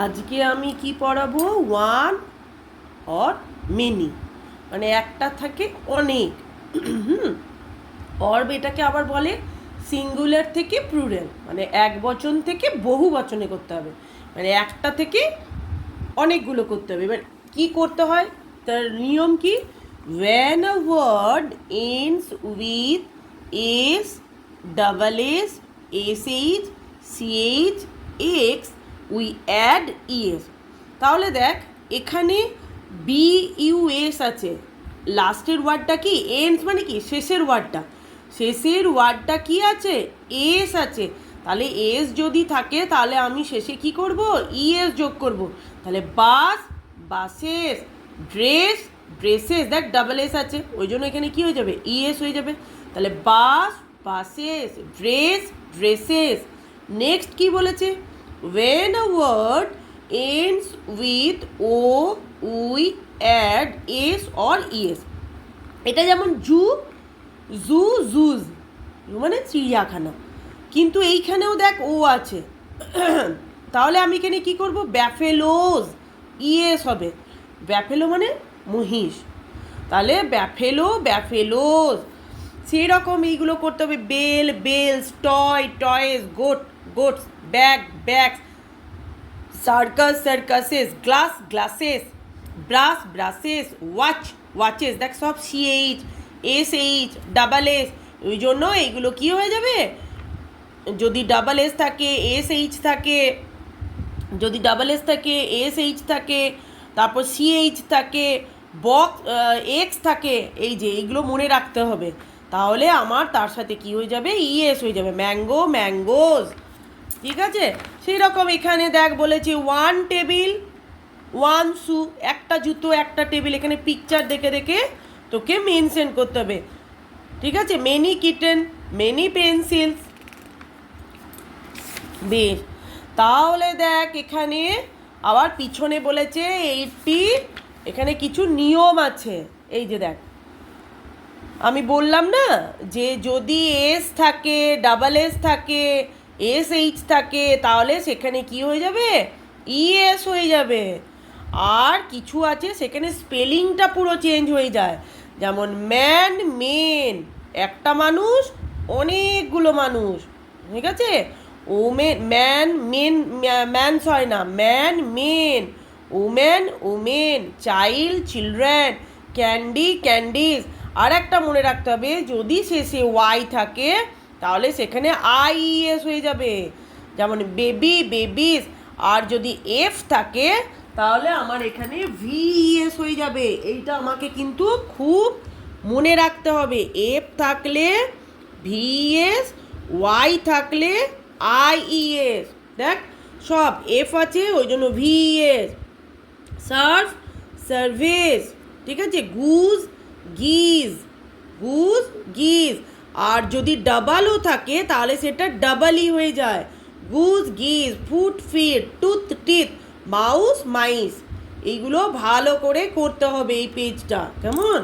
আজকে আমি কি পড়াবো ওয়ান অর মেনি মানে একটা থাকে অনেক অর এটাকে আবার বলে সিঙ্গুলার থেকে প্লুরাল মানে এক বচন থেকে বহু বচনে করতে হবে মানে একটা থেকে অনেকগুলো করতে হবে। এবার কী করতে হয় তার নিয়ম কি when a word ends with s double s sh ch x we add es। তাহলে দেখ এখানে বি ইউ এস আছে, লাস্টের ওয়ার্ডটা কি এন্ডস মানে কি শেষের ওয়ার্ডটা কি আছে এস আছে। তাহলে এস যদি থাকে তাহলে আমি শেষে কি করব ইএস যোগ করব। তাহলে বাস বাসেস, ড্রেস ড্রেসেস, দেখ ডাবল এস আছে ওই জন্য এখানে কি হয়ে যাবে ইএস হয়ে যাবে। তাহলে বাস বাসেস ড্রেস ড্রেসেস। নেক্সট কি বলেছে when a word ends with o we add s or es। এটা যেমন জু জু জুজ মানে চিড়িয়াখানা, কিন্তু এইখানেও দেখ ও আছে তাহলে আমি এখানে কি করব ব্যাফেলোজ ইএস হবে। ব্যাফেলো মানে মহিষ, তাহলে ব্যাফেলো ব্যাফেলোজ। সেই রকম এইগুলো করতে হবে bell bells, toy toys, goat goats, bag bags, circus circuses, glass glasses, brush brushes, watch watches. দেখ সব CH S H double S, ওই জন্য এইগুলো কি হয়ে যাবে যদি ডাবল এস থাকে এস এইচ থাকে, যদি ডাবল এস থাকে এস এইচ থাকে, তারপর সিএইচ থাকে, বক্স এক্স থাকে, এই যে এইগুলো মনে রাখতে হবে। তাহলে আমার তার সাথে কি হয়ে যাবে ইএস হয়ে যাবে, ম্যাঙ্গো ম্যাঙ্গোজ। ঠিক আছে, সেই রকম এখানে দেখ বলেছে ওয়ান টেবিল ওয়ান শু, একটা জুতো একটা টেবিল, এখানে পিকচার দেখে দেখে তোকে মেনশন করতে হবে। ঠিক আছে, মেনি কিটেন মেনি পেন্সিলস। বেশ, তাহলে দেখ এখানে আবার পিছনে বলেছে 80, এখানে কিছু নিয়ম আছে। এই যে দেখ আমি বললাম না যে যদি এস থাকে ডাবল এস থাকে এস এইচ থাকে তাহলে সেখানে কি হয়ে যাবে ইএস হয়ে যাবে। আর কিছু আছে সেখানে স্পেলিংটা পুরো চেঞ্জ হয়ে যায়, যেমন ম্যান মেন, একটা মানুষ অনেকগুলো মানুষ। ঠিক আছে, ওমেন ম্যান মেন ম্যানস হয় না, man men, women women, child children, candy candies. আর একটা মনে রাখতে হবে যদি শেষে ওয়াই থাকে তাহলে সেখানে আইএস হয়ে যাবে, যেমন বেবি বেবিস। আর যদি এফ থাকে তাহলে আমার এখানে ভিএস হয়ে যাবে। এইটা আমাকে কিন্তু খুব মনে রাখতে হবে, এফ থাকলে ভিএস, ওয়াই থাকলে আইইএস। দেখ সব এফ আছে ওই জন্য ভিএস। সার্ভ সার্ভিস, ঠিক আছে, গুজ গিজ গুজ গিজ। আর যদি ডাবলও থাকে তাহলে সেটা ডাবলই হয়ে যায়, গুজ গিজ, foot fit, tooth teeth, mouse মাইস। এইগুলো ভালো করে করতে হবে এই পেজটা, কেমন?